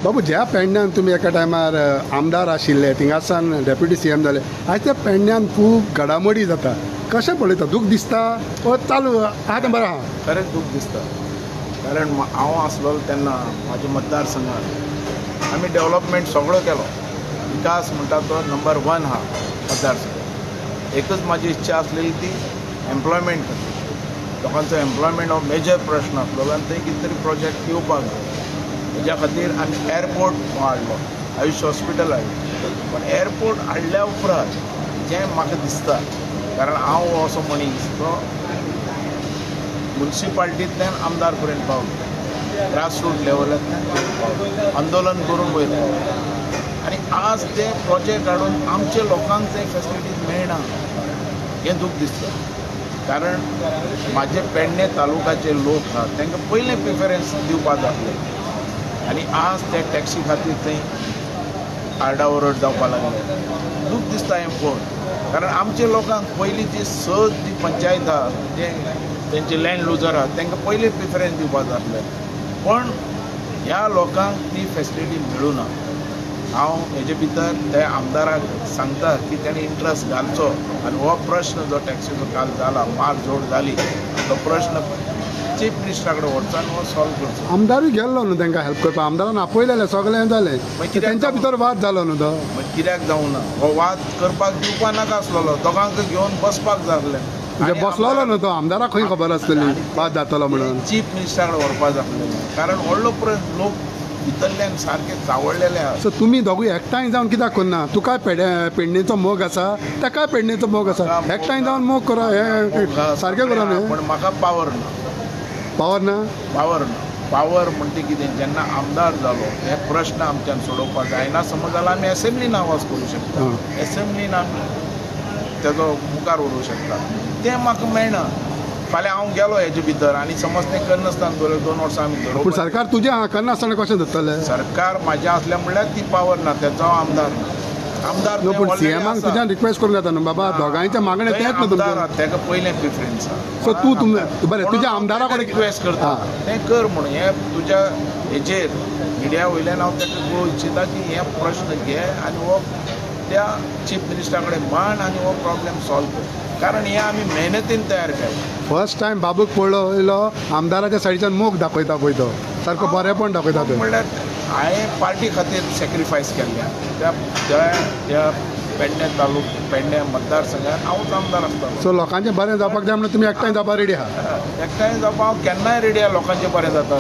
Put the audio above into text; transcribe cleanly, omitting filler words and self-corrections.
बाबू ज्या पेडण्यान तुमी एका टायमार आमदार आशिल्ले थिंगासान डेप्युटी सीएम जाले आयज त्या पेडण्यान खूब घडामोडी जाता कशें पळयता दूख दिसता व चालू आहा तें बरें आहा खरेंच दूख दिसता कारण हांव आसलो तेन्ना म्हाज्या मतदारसंघात आमी डेव्हलपमेंट सगळो केलो विकास म्हणटा तो नंबर 1 हा मतदारसंघात एकच म्हाजी इच्छा आसलेली ती एम्प्लॉयमेंट खातीर लोकांचो एम्प्लॉयमेंट हो मेजर प्रश्न आसलो आनी थंय कितें तरी प्रोजेक्ट येवपाक जाय हेज्या खातीर आमी एअरपोर्ट हाडलो आयुष हॉस्पिटल हाडलें पण एअरपोर्ट हाडल्या उपरांत जें म्हाका दिसता कारण हांव असो मनीस तो म्युनिसिपाल्टींतल्यान आमदार पर्यंत पावलो ग्रासरूट लेवलांतल्यान पावलो आंदोलन करून वयर पावलो आनी आज ते प्रोजेक्ट हाडून आमच्या लोकांक ते फॅसिलिटीज मेळना हें दूख दिसता कारण म्हाजे पेडणे तालुकाचे लोक आहात तांकां पयलें प्रिफरन्स दिवपाक जाय आनी आज ते टॅक्सी खातीर थंय आरडाओरड जावपाक लागले दूख दिसता हें पळोवन कारण आमच्या लोकांक पयलीं जी जी पंचायत आहा जे तेंचे लँड लुजर आहात तांकां पयलीं प्रिफरन्स दिवपाक जातलें पण ह्या लोकांक ती फॅसिलिटी मेळूना हांव हेजे भितर त्या आमदाराक सांगता की तेणी इंट्रस्ट घालचो आनी हो प्रश्न जो टॅक्सीचो काल जाला मार जोड जाली तो प्रश्न चीफ मिनिस्टरा कडेन व्हरचो आनी हो सॉल्व करचो आमदारूय गेल्लो न्हू तांकां हेल्प करपाक आमदारान आपयलेलें सगळें जालें तेंच्या भितर वाद जालो न्हू तो मागीर कित्याक जावं ना हो वाद करपाक दिवपा नाका आसलेलो दोगांक घेवन बसपाक जाय आसलें म्हणजे बसलोलो न्हू तो आमदाराक खंय खबर आसतली वाद जातलो म्हणून चीफ मिनिस्टरा कडेन व्हरपाक जाय आसलें कारण व्हडलो लोक भितरल्यान सारके चावळलेले आसा सो तुमी दोगूय एकठांय जावन कित्याक करना तुकाय पेडणेचो मोग आसा ताकाय पेडणेचो मोग आसा एकठांय जावन मोग करा हे सारकें करा न्ही पण म्हाका पावर ना पावर ना पावर म्हणटा कितें जेन्ना आमदार जालो हे प्रश्न आमच्यान सोडोवपाक जायना समज जाल्यार आमी एसेंब्लीन आवाज करूं शकता एसेंब्लीन आमी तेजो मुखार व्हरूंक शकता तें म्हाका मेळना फाल्यां हांव गेलो हेजे भितर आनी समज तें करनासतना दवरलें 2 वर्सां आमी पूण धरप सरकार तुजें आहा करनासतना कशें धरतलें सरकार म्हाजें आसलें म्हणल्यार ती पावर ना तेचो आमदार ना आमदार नो पूण सीएमाक तुज्यान रिक्वेस्ट करूंक जाता न्हू बाबा दोगांयचें मागणें तेंच न्हू तुमचें तेका पयलें प्रिफरन्स आहा सो तूं बरें तुज्या आमदारा कडेन रिक्वेस्ट करता तें कर म्हणून हें तुज्या हेचेर मिडिया वयल्यान हांव तेका कळोवंक इच्छिता की हे प्रश्न घे आनी हो त्या चीफ मिनिस्टरा कडेन मांड आनी हो प्रॉब्लेम सॉल्व कर कारण हे आमी मेहनतीन तयार केलें फर्स्ट टायम बाबूक पळयलो आमदाराच्या सायडीच्यान मोग दाखयता पळय तो सारको बरेपण दाखयता तो म्हणल्यार हांवें पार्टी खातीर सॅक्रिफायस केल्लें त्या पेडणे मतदारसंघात हांवूच आमदार आसतालो सो लोकांचें बरें जावपाक जाय म्हणून तुमी एकठांय जावपाक रेडी आहा एकठांय जावपाक हांव केन्नाय रेडी आहा लोकांचें बरें जाता